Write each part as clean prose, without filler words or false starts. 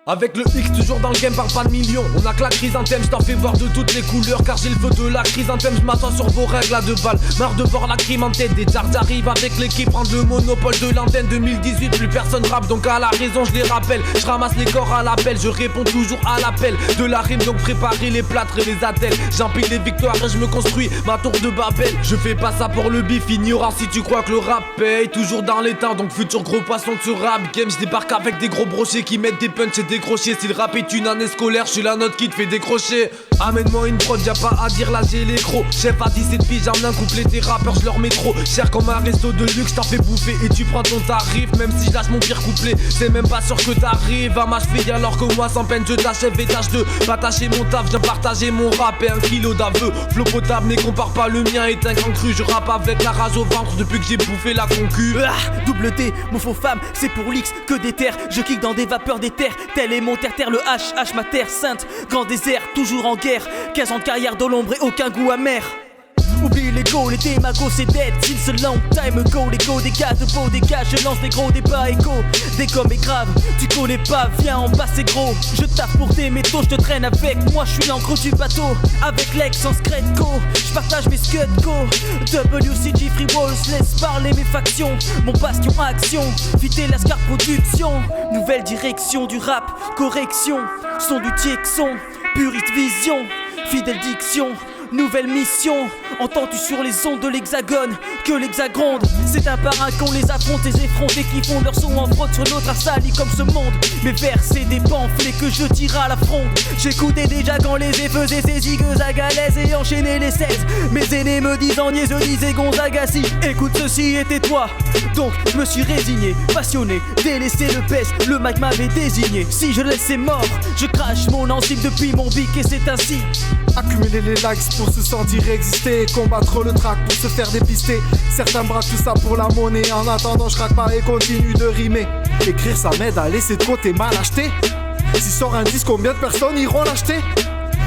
Avec le X toujours dans le game, parle pas de millions. On a que la chrysanthème, je t'en fais voir de toutes les couleurs. Car j'ai le feu de la chrysanthème, je m'attends sur vos règles à 2 balles. Marre de voir la crime en tête, des dards arrivent avec l'équipe. Prendre le monopole de l'antenne 2018, plus personne rappe. Donc à la raison je les rappelle, je ramasse les corps à l'appel. Je réponds toujours à l'appel de la rime, donc préparez les plâtres et les attelles. J'empile les victoires et je me construis ma tour de Babel. Je fais pas ça pour le bif, ignorant si tu crois que le rap paye. Toujours dans les temps, donc futur gros poisson de ce rap game. Je débarque avec des gros brochets qui mettent des punchs et des crochets. Si le rap est une année scolaire, je suis la note qui te fait décrocher. Amène-moi une prod, y'a pas à dire là j'ai les crocs. Chef à 17 piges en un couplet, tes rappeurs je leur mets trop. Cher comme un resto de luxe, t'en fais bouffer et tu prends ton tarif. Même si je lâche mon pire couplet, c'est même pas sûr que t'arrives à m'achever. Alors que moi sans peine je t'achève et tâche de m'attacher mon taf. Viens partager mon rap et 1 kilo d'aveux. Flow potable mais compare pas, le mien est un grand cru. Je rappe avec la rage au ventre depuis que j'ai bouffé la concu. Double D, mon faux femme, c'est pour l'X que des terres. Je kick dans des vapeurs d'éther, tel est mon terre-terre, le H, ma terre sainte. Grand désert, toujours en guerre, 15 ans de carrière dans l'ombre et aucun goût amer. Oublie les go, les démagos c'est dead since a long time ago. Les go des gars, de beaux des gars, je lance des gros débats écho. Des comme est grave, tu connais pas, viens en bas c'est gros. Je tape pour tes métaux, je te traîne avec moi, je suis l'encre du bateau. Avec l'ex en secret go, je partage mes scuds go. WCG Free Walls, laisse parler mes factions. Mon bastion action, Vité Lascar production. Nouvelle direction du rap, correction. Son du Tiexon, puriste vision, fidèle diction. Nouvelle mission, entends-tu sur les ondes de l'hexagone que l'hexagone, c'est un par un qu'on les affronte et effronte et qui font leur son en fraude sur notre assailli comme ce monde. Mes vers c'est des pamphlets que je tire à la fronde. J'écoutais déjà quand les faisaient ses zigueuses à galèse et enchaînaient les 16. Mes aînés me disant niais, je disais Gonzaga si. Écoute ceci et tais-toi. Donc je me suis résigné, passionné, délaissé le pèse, le mic m'avait désigné. Si je laissais mort, je crache mon enzyme depuis mon bic et c'est ainsi. Accumuler les likes pour se sentir exister, combattre le track pour se faire dépister. Certains braquent tout ça pour la monnaie. En attendant je craque pas et continue de rimer. Écrire ça m'aide à laisser de côté mal acheté. Si sort un disque, combien de personnes iront l'acheter?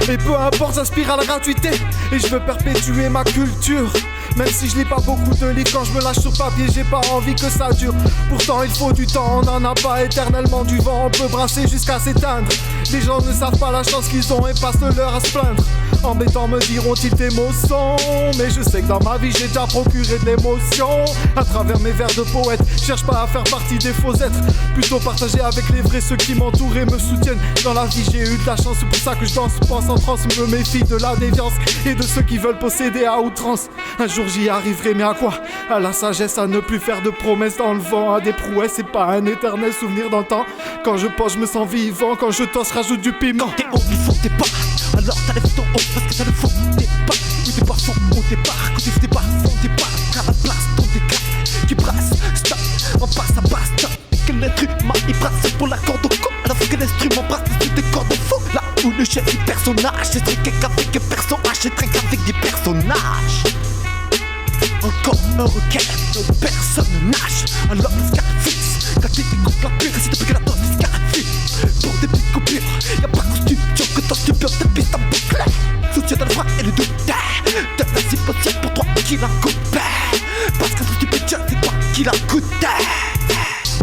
Et peu importe, j'aspire à la gratuité. Et je veux perpétuer ma culture. Même si je lis pas beaucoup de livres, quand je me lâche sur papier, j'ai pas envie que ça dure. Pourtant il faut du temps, on en a pas éternellement du vent. On peut brasser jusqu'à s'éteindre. Les gens ne savent pas la chance qu'ils ont et passent l'heure à se plaindre. Embêtant me diront-ils tes mots sont. Mais je sais que dans ma vie j'ai déjà procuré de l'émotion. À travers mes vers de poète, cherche pas à faire partie des faux êtres. Plutôt partager avec les vrais ceux qui m'entourent et me soutiennent. Dans la vie j'ai eu de la chance, c'est pour ça que je danse, pense en transe. Me méfie de la déviance et de ceux qui veulent posséder à outrance. Un jour j'y arriverai, mais à quoi? À la sagesse, à ne plus faire de promesses dans le vent. À des prouesses, c'est pas un éternel souvenir dans le temps. Quand je pose, je me sens vivant. Quand je tosse, rajoute du piment. Quand t'es haut, il faut t'es pas. Alors t'enlèves ton haut parce que ça ne faut t'es pas. Oui t'es pas fond, on débarque. Quand t'es pas fond, t'es pas. Car la place, ton dégât qui brasse. Stop, on passe à basse. Stop, et que l'être humain il brasse pour la corde au cou. Alors que l'instrument brasse sur des cordes au fou. Là où le chef du personnage, c'est trinqué qu'avec des personnages. C'est trinqué avec des personnages. Encore un requin, personne ne nage. Alors le scarfixe, quand tu découpes la pure, c'est de piquer la tonne du scarfixe. Pour des petites coupures, y'a pas costume, tu que ton stupeur, tes pistes en boucle. Soutien dans le froid et le doute. T'as la sympathie pour toi qui la coupe. Parce qu'un truc stupide, c'est toi qui la coûte.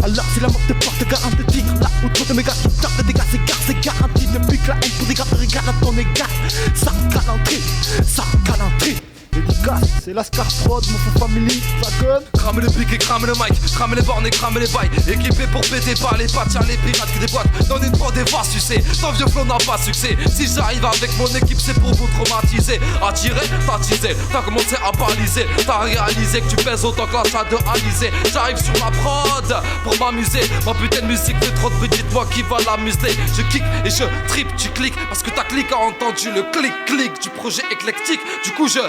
Alors si la mort te porte garant de tir, là où trop de mégas qui tapent des dégâts, c'est garanti. Depuis que la haine pour des gars te régale à ton égard. Sans galanterie, sans galanterie. Dédicace, c'est la Scar Prod, mon faux family, ça gonne. Crame le pic et crame le mic, crame les bornes et crame les bails. Équipé pour péter par les pattes, y'a les pirates qui déboîtent. Dans une prod et va sucer, ton vieux flow n'a pas succès. Si j'arrive avec mon équipe c'est pour vous traumatiser. Attirer, t'as teasé, t'as commencé à baliser. T'as réalisé que tu pèses autant que la salle de Alizé. J'arrive sur ma prod pour m'amuser. Ma putain de musique fait trop de bruit, dites-moi qui va l'amuser. Je kick et je trip, tu cliques. Parce que ta clique a entendu le clic-clic du projet éclectique. Du coup je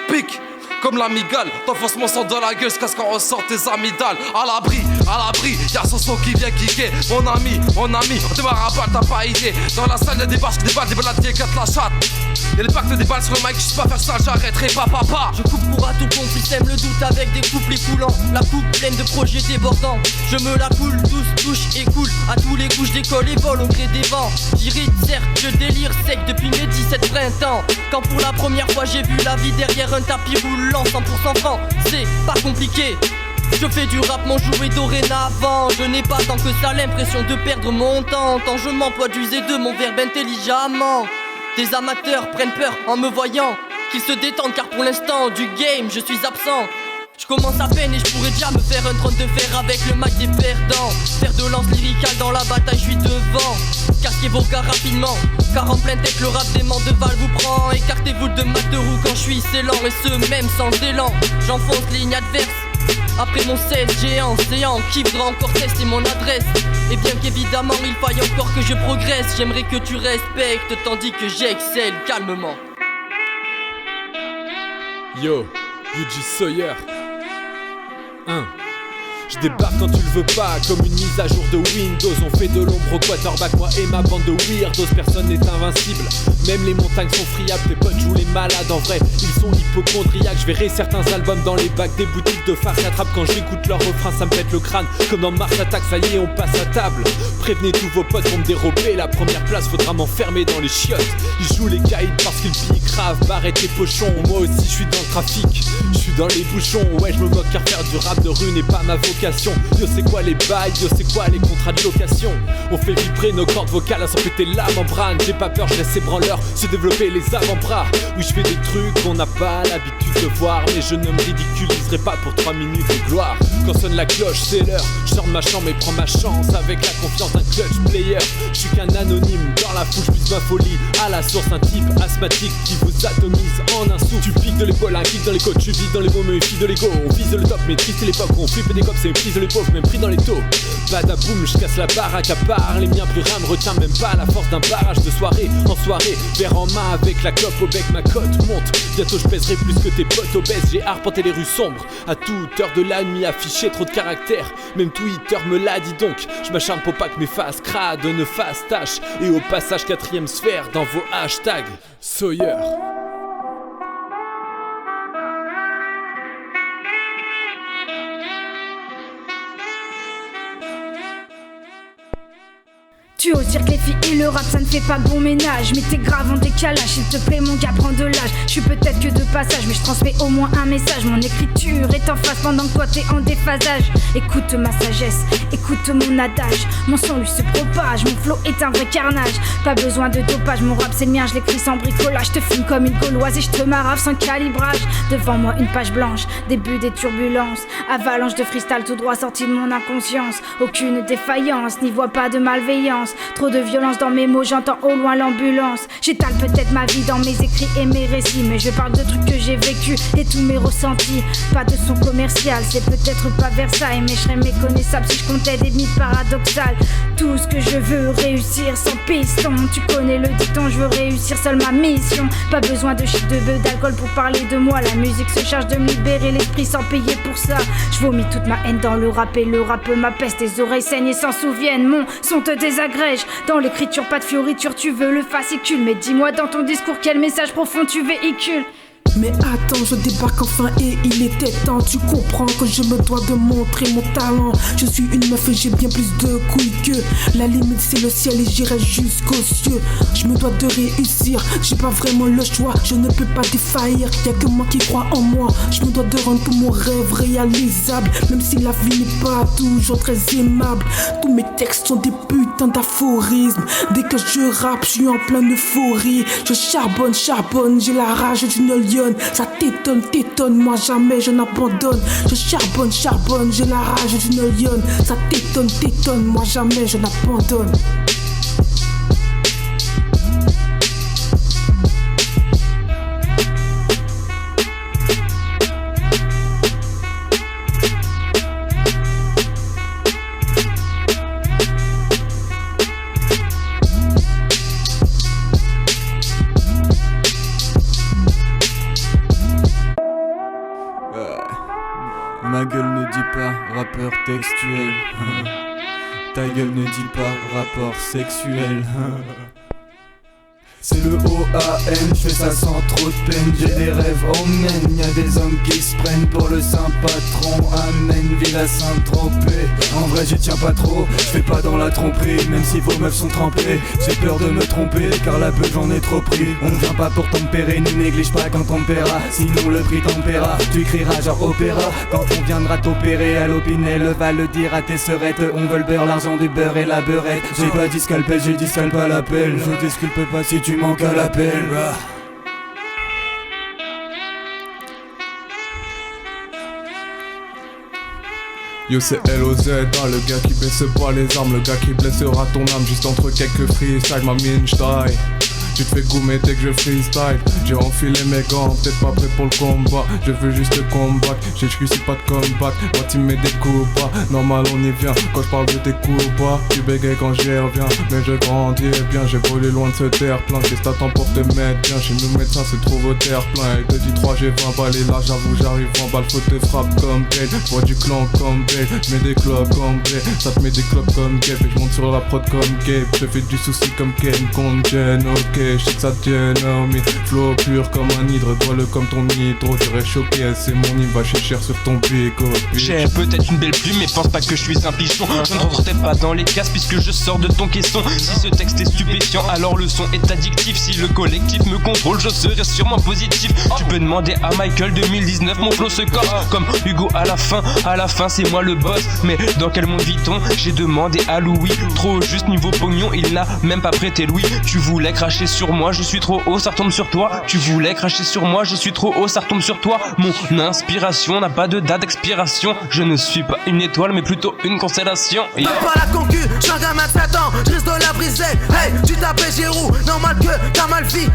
pic, comme l'amigale, t'enfonces mon sang dans la gueule jusqu'à ce qu'on ressort tes amygdales. À l'abri, y'a son son qui vient kicker. Mon ami, on démarre à balle, t'as pas idée. Dans la salle y'a des barches, des balades qui éclatent la chatte. Y'a les pactes des balles sur le mic, je sais pas faire ça, j'arrêterai pas papa. Je coupe pour à tout compte, sème le doute avec des couplets coulants. La coupe pleine de projets débordants. Je me la coule, douce, touche et coule. À tous les coups je décolle et vole au gré des vents. J'irrite certes, je délire sec depuis mes 17 printemps. Quand pour la première fois j'ai vu la vie derrière un tapis roulant 100% franc. C'est pas compliqué. Je fais du rap mon jouet dorénavant. Je n'ai pas tant que ça l'impression de perdre mon temps. Tant je m'emploie d'user de mon verbe intelligemment. Des amateurs prennent peur en me voyant, qu'ils se détendent car pour l'instant du game je suis absent. Je commence à peine et je pourrais déjà me faire un trône de fer avec le mic des perdants. Faire de lance lyricale dans la bataille, je suis devant. Casquez vos gars rapidement, car en pleine tête le rap des Mandeval vous prend. Écartez-vous de mat de roue quand je suis scellant, et ce même sans élan. J'enfonce ligne adverse. Après mon 16 géant, séant, qui voudra encore tester mon adresse? Et bien qu'évidemment il faille encore que je progresse, j'aimerais que tu respectes tandis que j'excelle calmement. Yo, Yuji Sawyer. Je débarque quand tu le veux pas, comme une mise à jour de Windows. On fait de l'ombre au quarterback, moi et ma bande de weirdos. Personne n'est invincible, même les montagnes sont friables. Tes potes jouent les malades, en vrai, ils sont hypochondriaques. Je verrai certains albums dans les bacs des boutiques de phare qu'attrape. Quand j'écoute leurs refrains, ça me pète le crâne. Comme dans Mars Attack, ça y est, on passe à table. Prévenez tous vos potes pour me dérober. La première place, faudra m'enfermer dans les chiottes. Ils jouent les caïds parce qu'ils pillent grave. Barrez tes pochons, moi aussi je suis dans le trafic. Je suis dans les bouchons, ouais je me moque car faire du rap de rue n'est pas ma vocation. Yo c'est quoi les bails, yo c'est quoi les contrats de location. On fait vibrer nos cordes vocales à s'en péter la membrane. J'ai pas peur, je laisse ces branleurs se développer les avant-bras. Oui je fais des trucs qu'on n'a pas l'habitude de voir, mais je ne me ridiculiserai pas pour 3 minutes de gloire. Quand sonne la cloche c'est l'heure, je sors de ma chambre et prends ma chance avec la confiance d'un clutch player. Je suis qu'un anonyme dans la foule, je puise ma folie à la source, un type asthmatique qui vous atomise en un souffle. Tu piques de l'épaule, un kick dans les côtes, tu vis dans les mots mais fille de l'ego. On vise le top mais triste l'époque, on flippe des cops et prise les pauvres même pris dans les taux. Badaboum, je casse la baraque à part. Les miens plus rien me retient même pas la force d'un barrage de soirée en soirée. Verre en main avec la clope au bec, ma cote monte. Bientôt je pèserai plus que tes potes obèses. J'ai arpenté les rues sombres à toute heure de la nuit, affiché trop de caractère. Même Twitter me l'a dit donc. Je m'acharne pour pas que mes faces crades ne fassent tâche. Et au passage 4ème sphère dans vos hashtags Sawyer. Tu oses dire que les filles et le rap ça ne fait pas bon ménage. Mais t'es grave en décalage, s'il te plaît mon gars prends de l'âge. Je suis peut-être que de passage mais je transmets au moins un message. Mon écriture est en face pendant que toi t'es en déphasage. Écoute ma sagesse, écoute mon adage. Mon son lui se propage, mon flow est un vrai carnage. Pas besoin de dopage, mon rap c'est le mien, je l'écris sans bricolage. Je te filme comme une gauloise et je te marave sans calibrage. Devant moi une page blanche, début des turbulences. Avalanche de freestyle tout droit sorti de mon inconscience. Aucune défaillance, n'y vois pas de malveillance. Trop de violence dans mes mots, j'entends au loin l'ambulance. J'étale peut-être ma vie dans mes écrits et mes récits, mais je parle de trucs que j'ai vécu et tous mes ressentis. Pas de son commercial, c'est peut-être pas Versailles, mais je serais méconnaissable si je comptais des mythes paradoxales. Tout ce que je veux réussir sans piston. Tu connais le dicton, je veux réussir seule ma mission. Pas besoin de shit, de bœuf, d'alcool pour parler de moi. La musique se charge de me libérer l'esprit sans payer pour ça. Je vomis toute ma haine dans le rap et le rap m'apaise. Tes oreilles saignent et s'en souviennent, mon son te désagrège. Dans l'écriture pas de fioriture, tu veux le fascicule. Mais dis-moi dans ton discours quel message profond tu véhicules. Mais attends, je débarque enfin et il était temps. Tu comprends que je me dois de montrer mon talent. Je suis une meuf et j'ai bien plus de couilles que la limite c'est le ciel et j'irai jusqu'aux cieux. Je me dois de réussir, j'ai pas vraiment le choix. Je ne peux pas défaillir, y'a que moi qui crois en moi. Je me dois de rendre tout mon rêve réalisable. Même si la vie n'est pas toujours très aimable. Tous mes textes sont des putains d'aphorismes. Dès que je rappe, je suis en pleine euphorie. Je charbonne, j'ai la rage d'une lionne. Ça t'étonne, moi jamais je n'abandonne. Je charbonne, j'ai la rage d'une lionne. Ça t'étonne, moi jamais je n'abandonne. Ma gueule ne dit pas rappeur textuel. Ta gueule ne dit pas rapport sexuel. C'est le OAN, je fais ça sans trop de peine. J'ai des rêves, oh man, y'a des hommes qui se prennent pour le saint patron. Amen, Villa Saint-Tropez. En vrai j'y tiens pas trop, je fais pas dans la tromperie. Même si vos meufs sont trempées, j'ai peur de me tromper, car la beuh j'en ai trop pris. On vient pas pour tempérer, ne néglige pas quand on paiera. Sinon le prix tempéra, tu crieras genre opéra. Quand on viendra t'opérer à l'opinel, va le dire à tes sœurettes. On veut le beurre, l'argent du beurre et la beurrette. J'ai pas dit scalpel, j'ai dit scalpe à l'appel. Je disculpe pas si tu manques à l'appel. Yo c'est LOZ, le gars qui baisse pas les armes, le gars qui blessera ton âme juste entre quelques freestyle, ma mine j'taille. Tu te fais gommer dès que je freestyle. J'ai enfilé mes gants, peut-être pas prêt pour le combat. Je veux juste te combattre, j'excuse pas de combat. Moi tu me découpes pas, normal on y vient. Quand je parle de tes coups pas, tu bégayes quand j'y reviens. Mais je grandis bien, j'ai volé loin de ce terre plein. Qu'est-ce t'attends pour te mettre bien? Chez nous médecins se trouve au terre plein. Et te dis 3 j'ai 20 balles et là j'avoue j'arrive en balle. Faut te frappe comme Bale, vois du clan comme Bale. J'mets des clopes comme Bale, ça te met des clopes comme Gabe. Et j'monte sur la prod comme Gabe, je fais du souci comme Ken contre Jen, ok. J'sais que ça tient homie, flow pur comme un hydre, dois-le comme ton hydro. J'aurais choqué, c'est mon île, va chez cher sur ton bico. J'ai peut-être une belle plume mais pense pas que je suis un pichon. Je ne rentre peut-être pas dans les cases puisque je sors de ton caisson. Si ce texte est stupéfiant alors le son est addictif. Si le collectif me contrôle je serai sûrement positif. Tu peux demander à Michael 2019, mon flow se corse comme Hugo à la fin c'est moi le boss. Mais dans quel monde vit-on? J'ai demandé à Louis, trop juste niveau pognon, il n'a même pas prêté Louis. Tu voulais cracher sur moi, je suis trop haut, ça retombe sur toi. Tu voulais cracher sur moi, je suis trop haut, ça retombe sur toi. Mon inspiration n'a pas de date d'expiration. Je ne suis pas une étoile mais plutôt une constellation. Yeah. Pas la concu, j'suis un gamin de 7 ans, j'risque de la briser. Hey, tu t'appelles Giroud, normal que t'as mal visé.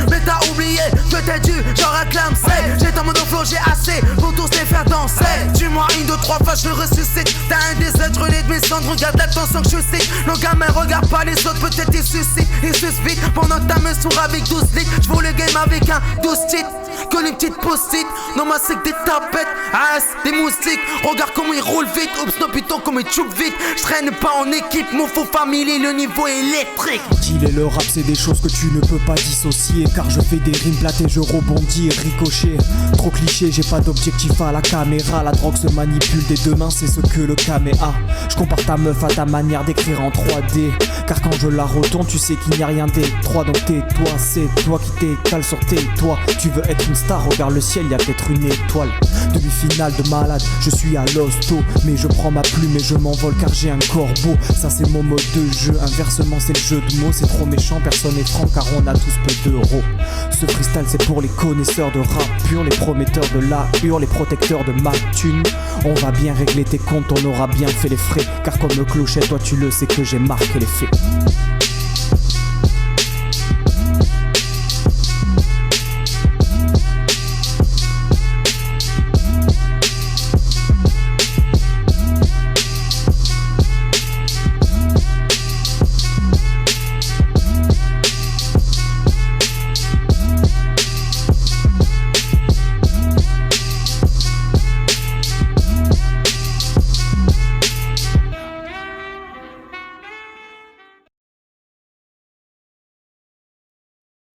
Mais t'as oublié que t'es dû, genre un clam. J'ai dans mon flow, j'ai assez pour tous les faire danser. Tue-moi une, deux, trois fois, je ressuscite. T'as un des êtres, relais de mes cendres, regarde l'attention que je cite. Nos gamins regardent pas les autres, peut-être ils suscitent. Ils sucent vite pendant que ta me sourd avec 12 litres. J'vaux le game avec un 12 titres. Que les petites post-it, non ma c'est que des tapettes. Ah des moustiques, regarde comment ils roulent vite. Oups non putain comme ils choupent vite. J'traîne pas en équipe, mon faux family, le niveau est électrique. Deal et le rap c'est des choses que tu ne peux pas dissocier. Car je fais des rimes plates et je rebondis, ricochet. Trop cliché, j'ai pas d'objectif à la caméra. La drogue se manipule des deux mains, c'est ce que le caméra. Je compare ta meuf à ta manière d'écrire en 3D. Car quand je la retourne, tu sais qu'il n'y a rien d'étroit. Donc tais-toi, c'est toi qui t'étales sur tes toits. Tu veux être une star, regarde le ciel, y'a peut-être une étoile. Demi-finale de malade, je suis à l'hosto. Mais je prends ma plume et je m'envole car j'ai un corbeau. Ça c'est mon mode de jeu, inversement c'est le jeu de mots. C'est trop méchant, personne n'est franc car on a tous peu d'euros. Ce freestyle c'est pour les connaisseurs de rap pur, les prometteurs de la hure, les protecteurs de ma thune. On va bien régler tes comptes, on aura bien fait les frais. Car comme le clocher, toi tu le sais que j'ai marqué les faits.